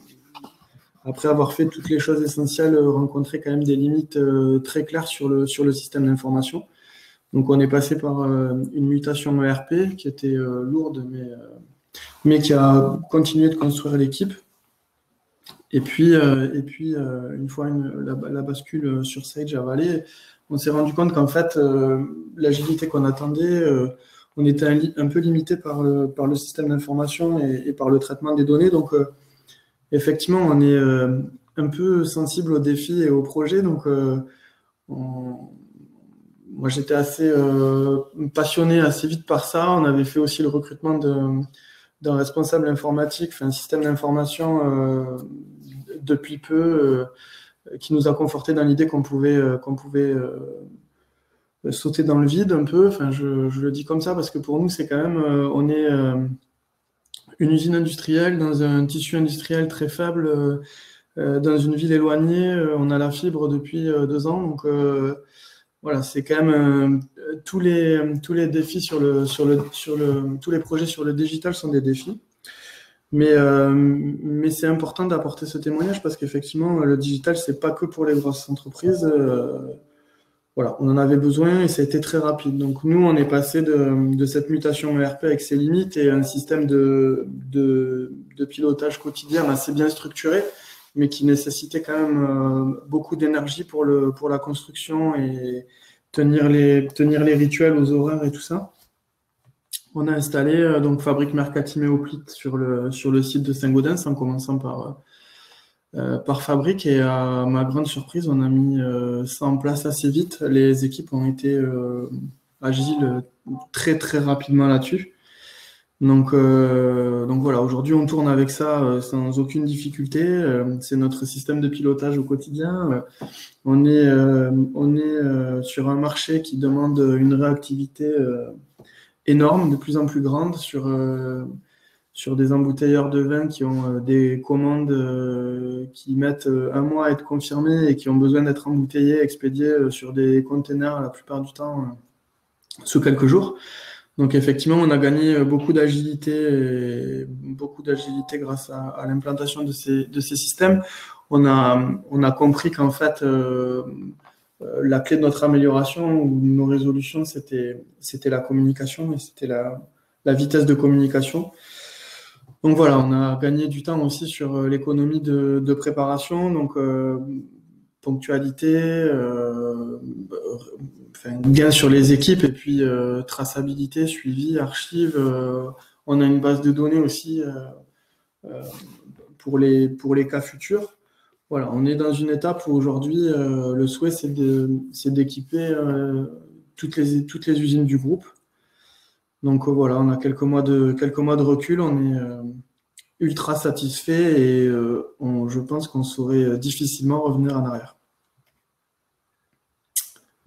Speaker 5: après avoir fait toutes les choses essentielles, rencontré quand même des limites très claires sur le système d'information. Donc, on est passé par une mutation ERP qui était lourde, mais qui a continué de construire l'équipe. Et puis une fois la bascule sur Sage avalée, on s'est rendu compte qu'en fait, l'agilité qu'on attendait, on était un peu limité par le système d'information et par le traitement des données. Donc, effectivement, on est un peu sensible aux défis et aux projets. Donc, moi, j'étais assez passionné assez vite par ça. On avait fait aussi le recrutement d'un responsable informatique, un système d'information depuis peu, qui nous a conforté dans l'idée qu'on pouvait sauter dans le vide un peu. Enfin, je le dis comme ça parce que pour nous, c'est quand même, on est une usine industrielle dans un tissu industriel très faible, dans une ville éloignée. On a la fibre depuis 2 ans, donc voilà, c'est quand même tous les défis tous les projets sur le digital sont des défis. Mais c'est important d'apporter ce témoignage parce qu'effectivement, le digital, c'est pas que pour les grosses entreprises. Voilà, on en avait besoin et ça a été très rapide. Donc nous, on est passé de cette mutation ERP avec ses limites et un système de pilotage quotidien assez bien structuré, mais qui nécessitait quand même beaucoup d'énergie pour la construction et tenir les rituels aux horaires et tout ça. On a installé donc Fabrique Mercatimé Hoplite sur le site de Saint-Gaudens en commençant par Fabrique et à ma grande surprise, on a mis ça en place assez vite. Les équipes ont été agiles très très rapidement là-dessus. Donc voilà, aujourd'hui on tourne avec ça sans aucune difficulté. C'est notre système de pilotage au quotidien. On est sur un marché qui demande une réactivité énorme, de plus en plus grande sur des embouteilleurs de vin qui ont des commandes qui mettent 1 mois à être confirmées et qui ont besoin d'être embouteillées, expédiées sur des containers la plupart du temps sous quelques jours. Donc effectivement, on a gagné beaucoup d'agilité grâce à l'implantation de ces systèmes. On a compris qu'en fait, la clé de notre amélioration ou de nos résolutions, c'était la communication et c'était la vitesse de communication. Donc voilà, on a gagné du temps aussi sur l'économie de préparation, donc ponctualité, gain sur les équipes et puis traçabilité, suivi, archive. On a une base de données aussi pour les cas futurs. Voilà, on est dans une étape où aujourd'hui, le souhait, c'est d'équiper toutes les usines du groupe. Donc voilà, on a quelques mois de recul, on est ultra satisfait et je pense qu'on saurait difficilement revenir en arrière.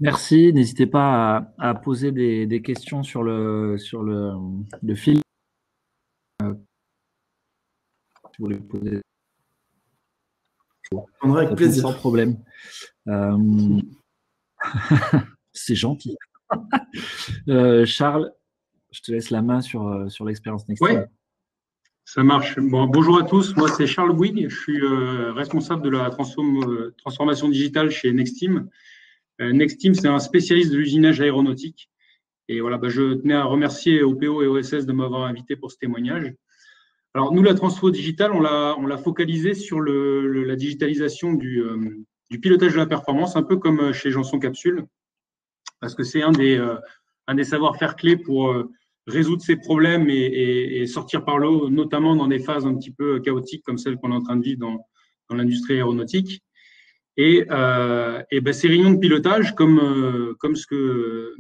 Speaker 4: Merci. N'hésitez pas à poser des questions sur le fil. Si vous voulez poser.
Speaker 5: Avec plaisir.
Speaker 4: Sans problème. C'est gentil. Charles, je te laisse la main sur l'expérience Nextim.
Speaker 6: Oui, ça marche. Bon, bonjour à tous. Moi, c'est Charles Bouygues. Je suis responsable de la transformation digitale chez Nextim. Nextim, c'est un spécialiste de l'usinage aéronautique. Et voilà, je tenais à remercier OPO et OSS de m'avoir invité pour ce témoignage. Alors, nous, la transfo digitale, on l'a focalisé sur la digitalisation du pilotage de la performance, un peu comme chez Janson Capsule, parce que c'est un des savoir-faire clés pour résoudre ces problèmes et sortir par le haut, notamment dans des phases un petit peu chaotiques comme celles qu'on est en train de vivre dans l'industrie aéronautique. Et ces réunions de pilotage, comme ce que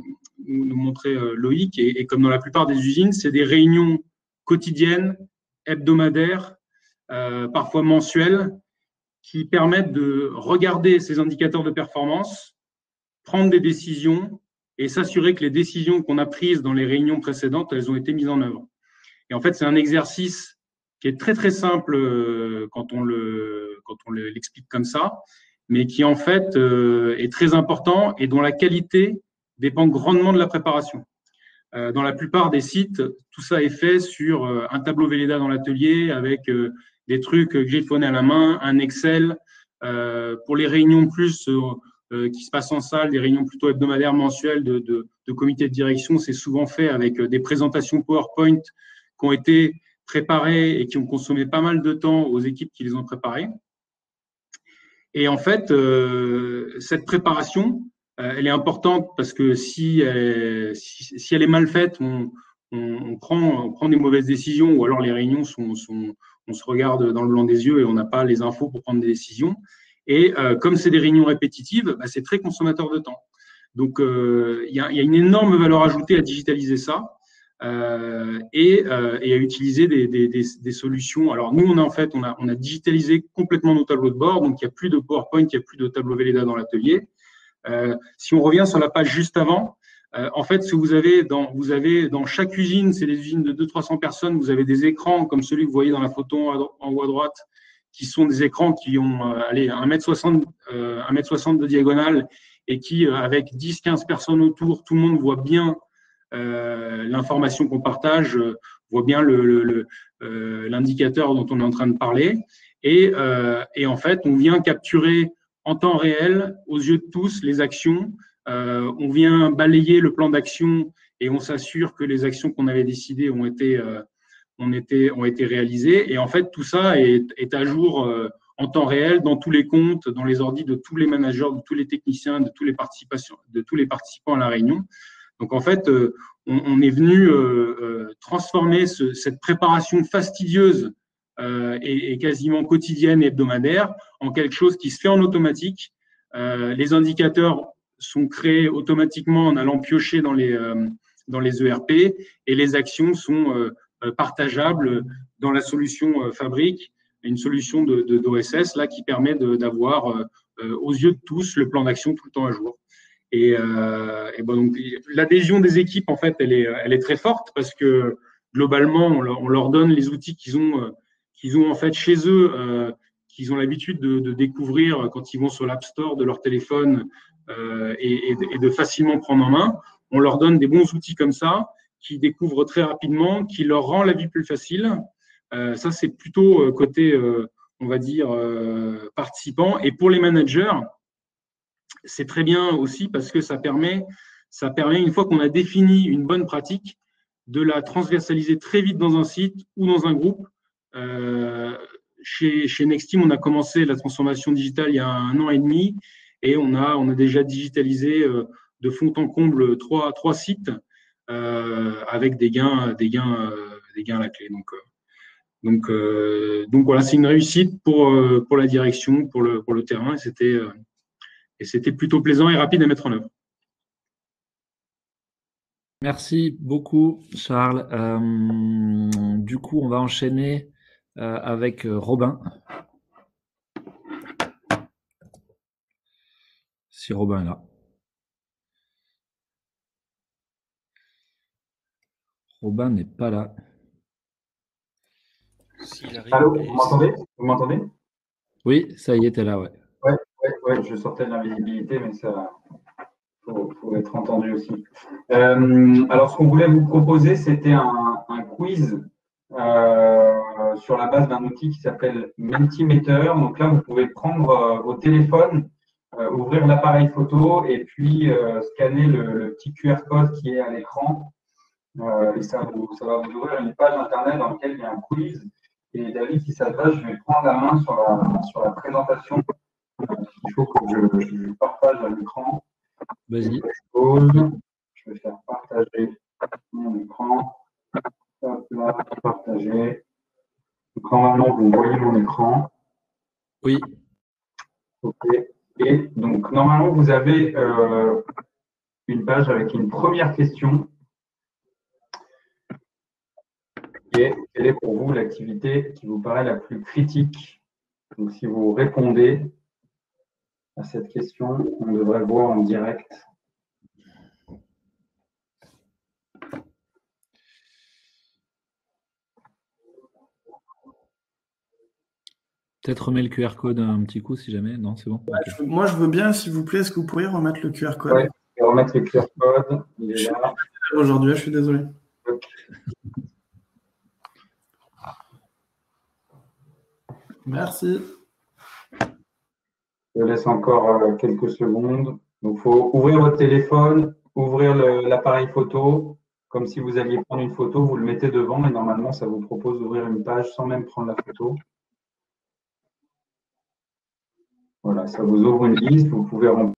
Speaker 6: nous montrait Loïc, et comme dans la plupart des usines, c'est des réunions quotidiennes, hebdomadaires, parfois mensuelles, qui permettent de regarder ces indicateurs de performance, prendre des décisions et s'assurer que les décisions qu'on a prises dans les réunions précédentes, elles ont été mises en œuvre. Et en fait, c'est un exercice qui est très, très simple quand on l'explique comme ça, mais qui en fait est très important et dont la qualité dépend grandement de la préparation. Dans la plupart des sites, tout ça est fait sur un tableau Velleda dans l'atelier avec des trucs griffonnés à la main, un Excel. Pour les réunions plus qui se passent en salle, des réunions plutôt hebdomadaires, mensuelles de comité de direction, c'est souvent fait avec des présentations PowerPoint qui ont été préparées et qui ont consommé pas mal de temps aux équipes qui les ont préparées. Et en fait, cette préparation, elle est importante parce que si elle est mal faite, on prend des mauvaises décisions ou alors les réunions on se regarde dans le blanc des yeux et on n'a pas les infos pour prendre des décisions. Et comme c'est des réunions répétitives, c'est très consommateur de temps. Donc, il y a une énorme valeur ajoutée à digitaliser ça et à utiliser des solutions. Alors, nous, on a digitalisé complètement nos tableaux de bord. Donc, il n'y a plus de PowerPoint, il n'y a plus de tableau Velleda dans l'atelier. Si on revient sur la page juste avant, en fait, ce que vous avez dans chaque usine, c'est des usines de 200-300 personnes, vous avez des écrans comme celui que vous voyez dans la photo en haut à droite, qui sont des écrans qui ont 1m60 de diagonale et qui, avec 10-15 personnes autour, tout le monde voit bien l'information qu'on partage, voit bien l'indicateur dont on est en train de parler. Et en fait, on vient capturer en temps réel, aux yeux de tous, les actions. On vient balayer le plan d'action et on s'assure que les actions qu'on avait décidées ont été réalisées. Et en fait, tout ça est à jour en temps réel dans tous les comptes, dans les ordis de tous les managers, de tous les techniciens, de tous les participants à la réunion. Donc, en fait, on est venu transformer cette préparation fastidieuse et quasiment quotidienne et hebdomadaire en quelque chose qui se fait en automatique. Les indicateurs sont créés automatiquement en allant piocher dans les ERP et les actions sont partageables dans la solution Fabric, une solution d'OSS là qui permet d'avoir aux yeux de tous le plan d'action tout le temps à jour. Et donc l'adhésion des équipes en fait elle est très forte parce que globalement on leur donne les outils qu'ils ont en fait chez eux, qu'ils ont l'habitude de découvrir quand ils vont sur l'App Store de leur téléphone et de facilement prendre en main. On leur donne des bons outils comme ça qui découvrent très rapidement, qui leur rend la vie plus facile. Ça, c'est plutôt côté, on va dire, participant. Et pour les managers, c'est très bien aussi parce que ça permet, une fois qu'on a défini une bonne pratique, de la transversaliser très vite dans un site ou dans un groupe Chez Nexteam, on a commencé la transformation digitale il y a 1 an et demi et on a déjà digitalisé de fond en comble trois sites avec des gains à la clé. Donc voilà, c'est une réussite pour la direction, pour le terrain, et c'était plutôt plaisant et rapide à mettre en œuvre.
Speaker 4: Merci beaucoup, Charles. Du coup, on va enchaîner avec Robin. Si Robin est là. Robin n'est pas là.
Speaker 1: Allô, vous m'entendez?
Speaker 4: Oui, ça y est, t'es là, ouais.
Speaker 1: Ouais, je sortais de l'invisibilité, mais ça faut être entendu aussi. Alors, ce qu'on voulait vous proposer, c'était un quiz sur la base d'un outil qui s'appelle Mentimeter. Donc là, vous pouvez prendre vos téléphones, ouvrir l'appareil photo et puis scanner le petit QR code qui est à l'écran. Et ça va vous ouvrir une page internet dans laquelle il y a un quiz. Et David, si ça te va, je vais prendre la main sur la présentation. Il faut que je partage l'écran.
Speaker 4: Vas-y.
Speaker 1: Je vais faire partager mon écran. Hop là, partager. Donc, normalement, vous voyez mon écran.
Speaker 4: Oui.
Speaker 1: OK. Et donc, normalement, vous avez une page avec une première question. Et quelle est pour vous l'activité qui vous paraît la plus critique? Donc, si vous répondez à cette question, on devrait voir en direct.
Speaker 4: Peut-être remettre le QR code un petit coup si jamais. Non, c'est bon. Okay.
Speaker 5: Moi, je veux bien, s'il vous plaît, est-ce que vous pourriez remettre le QR code?
Speaker 1: Oui, je vais remettre le QR code. Il est là.
Speaker 5: Aujourd'hui, je suis désolé.
Speaker 1: Okay.
Speaker 5: Merci.
Speaker 1: Je laisse encore quelques secondes. Donc, il faut ouvrir votre téléphone, ouvrir l'appareil photo, comme si vous alliez prendre une photo, vous le mettez devant et normalement, ça vous propose d'ouvrir une page sans même prendre la photo. Voilà, ça vous ouvre une liste, vous pouvez remplir.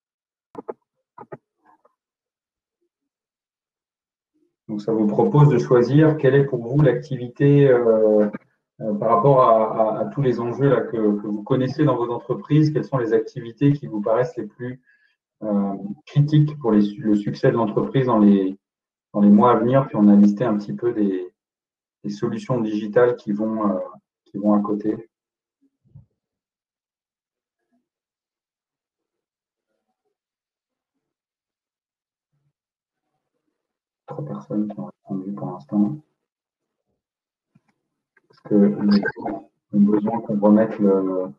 Speaker 1: Donc, ça vous propose de choisir quelle est pour vous l'activité par rapport à tous les enjeux là, que vous connaissez dans vos entreprises. Quelles sont les activités qui vous paraissent les plus critiques pour le succès de l'entreprise dans les mois à venir? Puis on a listé un petit peu des solutions digitales qui vont à côté. Trois personnes qui ont répondu pour l'instant. Parce que les gens ont besoin qu'on remette le.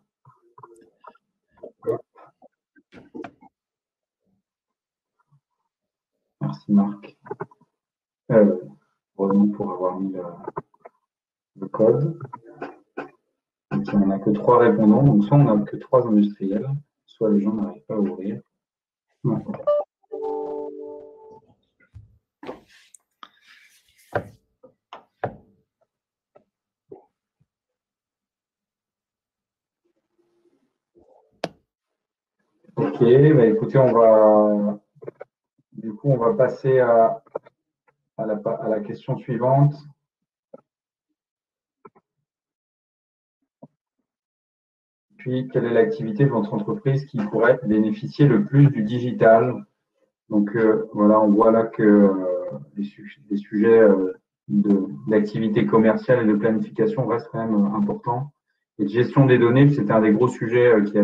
Speaker 1: Merci Marc. Vraiment pour avoir mis le code. Donc, on n'a que 3 répondants, donc soit on n'a que 3 industriels, soit les gens n'arrivent pas à ouvrir. Ouais. Ok, bah écoutez, on va passer à la question suivante. Puis, quelle est l'activité de votre entreprise qui pourrait bénéficier le plus du digital? Donc, voilà, on voit là que les sujets d'activité commerciale et de planification restent quand même importants. Et de gestion des données, c'était un des gros sujets qui a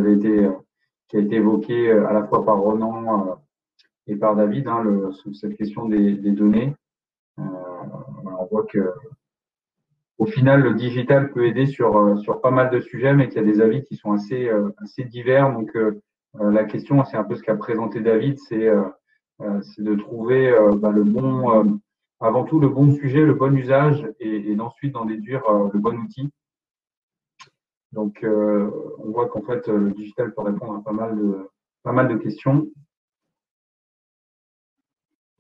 Speaker 1: été évoqué à la fois par Ronan et par David, cette question des données. On voit que au final, le digital peut aider sur pas mal de sujets, mais qu'il y a des avis qui sont assez divers. Donc, la question, c'est un peu ce qu'a présenté David, c'est de trouver avant tout le bon sujet, le bon usage, et ensuite d'en déduire le bon outil. Donc, on voit qu'en fait, le digital peut répondre à pas mal de questions.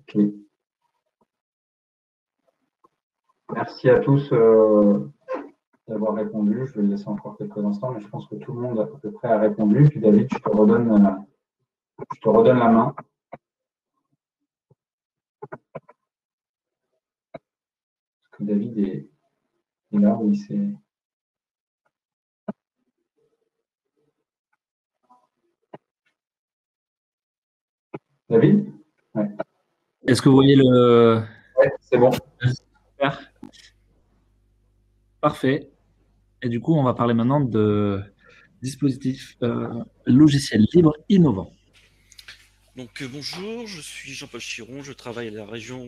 Speaker 1: Ok. Merci à tous d'avoir répondu. Je vais le laisser encore quelques instants, mais je pense que tout le monde à peu près a répondu. Puis David, je te redonne la main. Parce que David est là où il s'est. David? Ouais.
Speaker 4: Est-ce que vous voyez le...
Speaker 1: Ouais, c'est bon.
Speaker 4: Super. Parfait. Et du coup, on va parler maintenant de dispositifs logiciels libres innovants.
Speaker 7: Donc bonjour, je suis Jean-Paul Chiron, je travaille à la région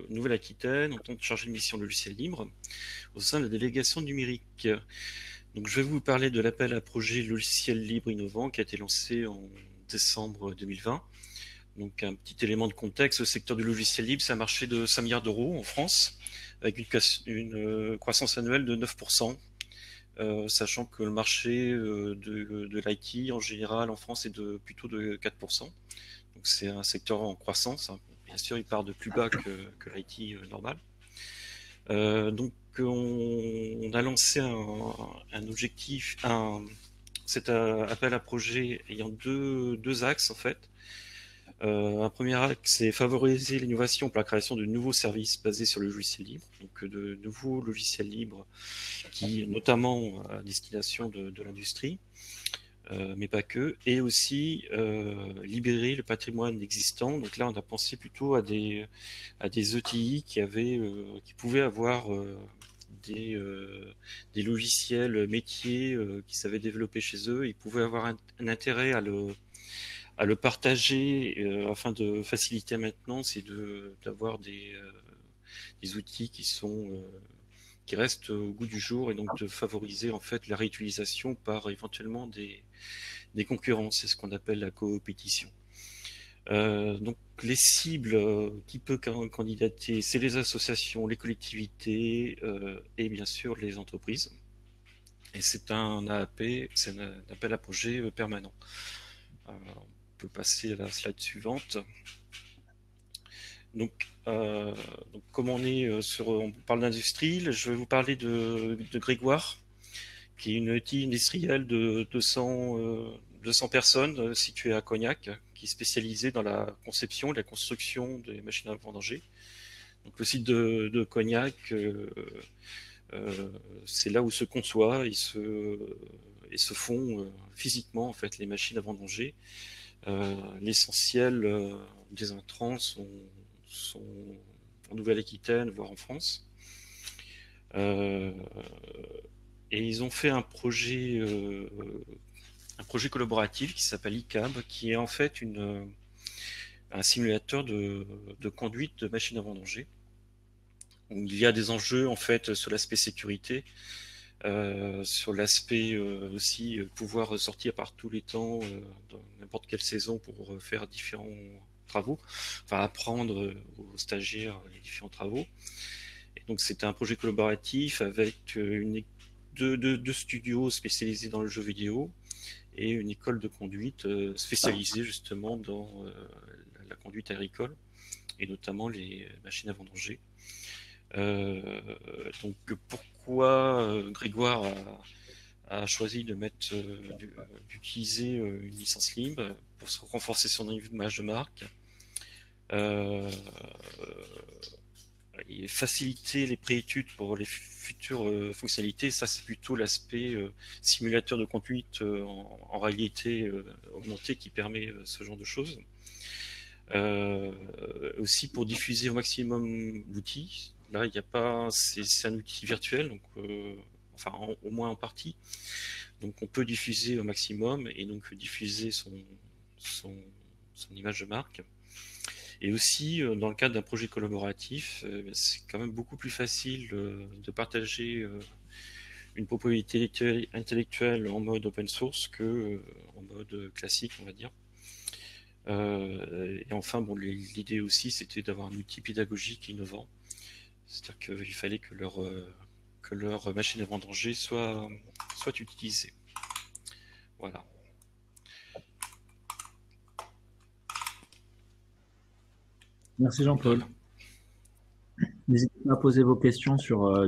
Speaker 7: Nouvelle-Aquitaine en tant que chargé de mission logiciel libre au sein de la délégation numérique. Donc je vais vous parler de l'appel à projet logiciel libre innovant qui a été lancé en décembre 2020. Donc un petit élément de contexte, le secteur du logiciel libre, c'est un marché de 5 milliards d'euros en France, avec une croissance annuelle de 9%, sachant que le marché de l'IT en général en France est plutôt de 4%. Donc c'est un secteur en croissance. Bien sûr, il part de plus bas que l'IT normal. Donc on a lancé un objectif, cet appel à projet ayant deux axes en fait. Un premier axe, c'est favoriser l'innovation pour la création de nouveaux services basés sur le logiciel libre, donc de nouveaux logiciels libres qui, notamment à destination de l'industrie, mais pas que, et aussi libérer le patrimoine existant. Donc là, on a pensé plutôt à des ETI qui pouvaient avoir des logiciels métiers qui savaient développer chez eux. Ils pouvaient avoir un intérêt à le partager afin de faciliter la maintenance et d'avoir des outils qui restent au goût du jour et donc de favoriser en fait la réutilisation par éventuellement des concurrents. C'est ce qu'on appelle la coopétition. Donc les cibles qui peuvent candidater, c'est les associations, les collectivités et bien sûr les entreprises. Et c'est un AAP, c'est un appel à projet permanent. On peut passer à la slide suivante. Donc comme on parle d'industrie, je vais vous parler de Grégoire, qui est une ETI industrielle de 200 personnes située à Cognac, qui est spécialisée dans la conception et la construction des machines à vendanger. Donc le site de Cognac, c'est là où se conçoit et se font physiquement en fait les machines à vendanger. L'essentiel des intrants sont en Nouvelle-Aquitaine, voire en France. Et ils ont fait un projet collaboratif qui s'appelle ICAB, qui est en fait un simulateur de conduite de machines à vendanger. Il y a des enjeux en fait sur l'aspect sécurité, sur l'aspect aussi pouvoir sortir par tous les temps, dans n'importe quelle saison pour faire différents travaux, enfin apprendre aux stagiaires les différents travaux. Et donc c'était un projet collaboratif avec deux studios spécialisés dans le jeu vidéo et une école de conduite spécialisée justement dans la conduite agricole et notamment les machines à vendanger. Donc pourquoi Grégoire a choisi d'utiliser une licence libre pour renforcer son image de marque et faciliter les préétudes pour les futures fonctionnalités. Ça, c'est plutôt l'aspect simulateur de conduite en réalité augmentée qui permet ce genre de choses. Aussi pour diffuser au maximum d'outils. Là, il n'y a pas, c'est un outil virtuel, donc enfin au moins en partie. Donc on peut diffuser au maximum et donc diffuser son image de marque. Et aussi, dans le cadre d'un projet collaboratif, c'est quand même beaucoup plus facile de partager une propriété intellectuelle en mode open source que en mode classique, on va dire. Et enfin, bon, l'idée aussi, c'était d'avoir un outil pédagogique innovant. C'est-à-dire qu'il fallait que leur machine à vendanger soit utilisée. Voilà.
Speaker 4: Merci Jean-Paul. N'hésitez pas à poser vos questions sur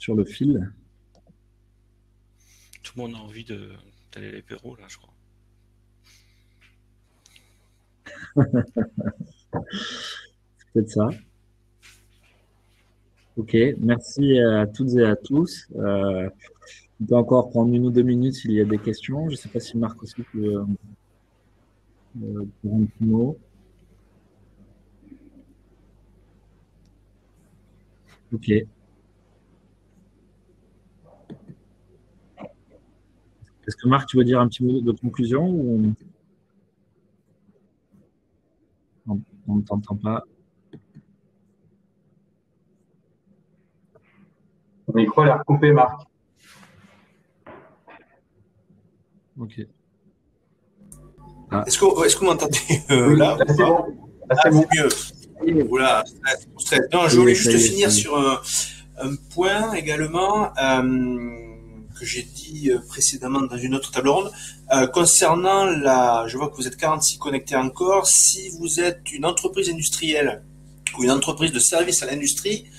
Speaker 4: sur le fil.
Speaker 7: Tout le monde a envie d'aller à l'apéro, là, je crois.
Speaker 4: C'est peut-être ça. Ok, merci à toutes et à tous. On peut encore prendre 1 ou 2 minutes s'il y a des questions. Je ne sais pas si Marc aussi peut dire un petit mot. Ok. Est-ce que Marc, tu veux dire un petit mot de conclusion ou on ne t'entend pas?
Speaker 1: Ton micro a l'air coupé, Marc.
Speaker 4: Ok.
Speaker 8: Est-ce que vous m'entendez là
Speaker 1: c'est bon.
Speaker 8: C'est mieux. Oula, non, je voulais juste finir sur un point également que j'ai dit précédemment dans une autre table ronde. Concernant je vois que vous êtes 46 connectés encore. Si vous êtes une entreprise industrielle ou une entreprise de service à l'industrie,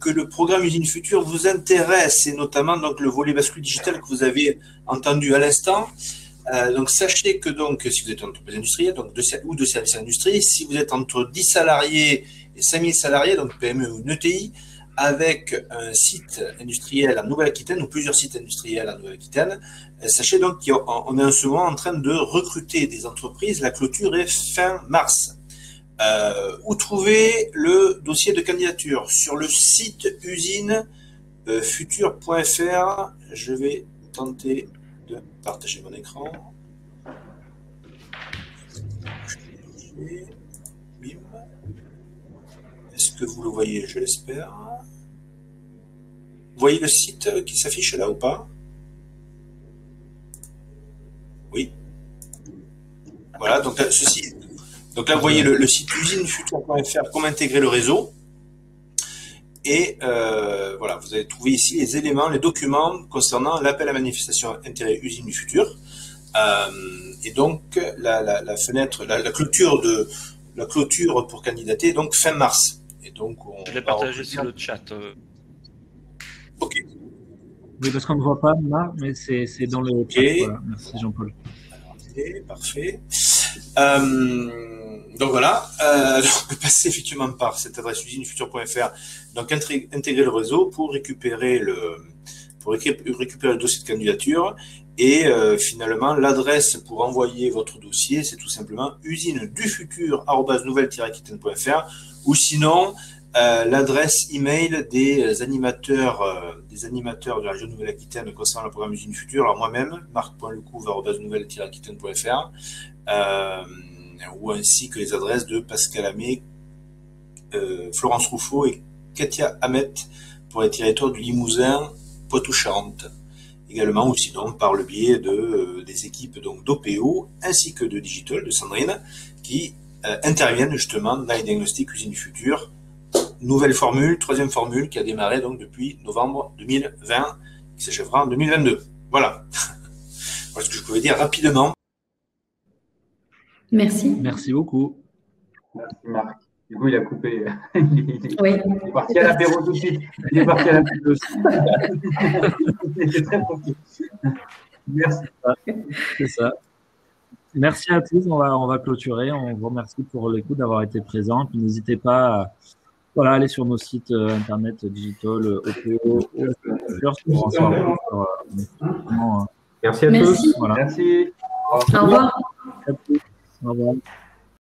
Speaker 8: que le programme Usine Future vous intéresse, et notamment donc le volet bascule digital que vous avez entendu à l'instant. Donc sachez que donc si vous êtes une entreprise industrielle ou de service à l'industrie, si vous êtes entre 10 salariés et 5000 salariés, donc PME ou une ETI, avec un site industriel en Nouvelle-Aquitaine ou plusieurs sites industriels en Nouvelle-Aquitaine, sachez donc qu'on est en ce moment en train de recruter des entreprises. La clôture est fin mars. Où trouver le dossier de candidature? Sur le site usinefuture.fr. Je vais tenter de partager mon écran. Bim. Est-ce que vous le voyez? Je l'espère. Vous voyez le site qui s'affiche là ou pas? Oui. Voilà, donc ceci. Donc là, vous voyez le site usinefuture.fr, comment intégrer le réseau. Et voilà, vous allez trouver ici les éléments, les documents concernant l'appel à manifestation intérêt Usine du Futur. Et donc, la fenêtre, la clôture pour candidater, donc fin mars. Et donc,
Speaker 7: je l'ai partagé sur le chat.
Speaker 8: Ok.
Speaker 4: Oui, parce qu'on ne voit pas, Marc, mais c'est dans le chat. Voilà. Merci Jean-Paul.
Speaker 8: Parfait. Donc voilà, passez effectivement par cette adresse usinefuture.fr, donc intégrer le réseau pour récupérer le dossier de candidature, et finalement l'adresse pour envoyer votre dossier, c'est tout simplement usinedufutur@nouvelle-aquitaine.fr, ou sinon l'adresse email des animateurs de la région Nouvelle-Aquitaine concernant le programme Usine Futur. Alors moi-même, marc.lecouve@nouvelle-aquitaine.fr, ou ainsi que les adresses de Pascal Amé, Florence Rouffaut et Katia Hamet pour les territoires du Limousin, Poitou-Charentes également, ou sinon par le biais des équipes d'OPO ainsi que de Digital, de Sandrine, qui interviennent justement dans les diagnostics Usine du Futur. Nouvelle formule, 3e formule qui a démarré donc depuis novembre 2020, qui s'achèvera en 2022. Voilà. Voilà ce que je pouvais dire rapidement.
Speaker 2: Merci.
Speaker 4: Merci beaucoup.
Speaker 1: Merci Marc. Du coup, il a coupé.
Speaker 2: Oui.
Speaker 1: Il est parti à l'apéro tout de suite. Il est parti à l'apéro. C'est très profond. Merci.
Speaker 4: C'est ça. Merci à tous. On va clôturer. On vous remercie pour l'écoute, d'avoir été présent. Puis n'hésitez pas à aller sur nos sites internet Digital, OPO, pour en savoir plus.
Speaker 1: Merci à tous.
Speaker 2: Merci.
Speaker 1: Voilà. Merci.
Speaker 2: Au revoir.
Speaker 4: Au revoir.